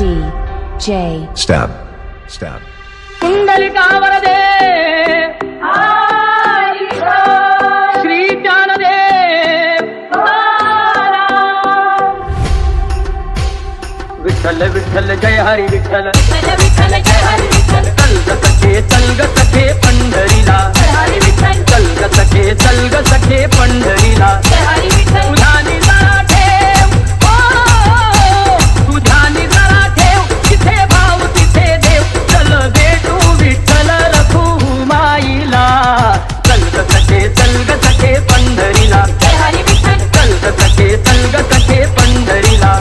DJ Stab. कुंडलिकावर दे श्री ज्ञानदेव विठ्ठल विठ्ठल जय हरी विठ्ठल चल ग सखे पंढरीला चल ग सखे पंढरीला तुझा निजरा ठेव तुझा निजरा ठेव तिथे भाव तिथे देव चल भेटू विठ्ठल रखुमाईला चल ग सखे पंढरीला चल ग सखे पंढरीला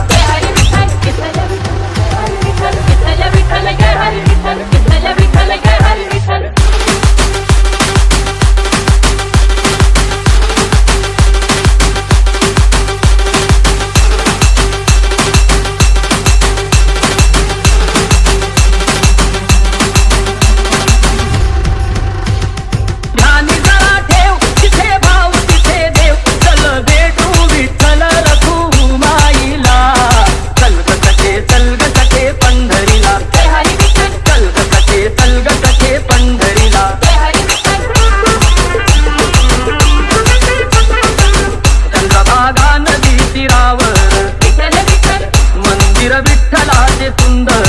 मंदिर विठ्ठलाचे सुंदर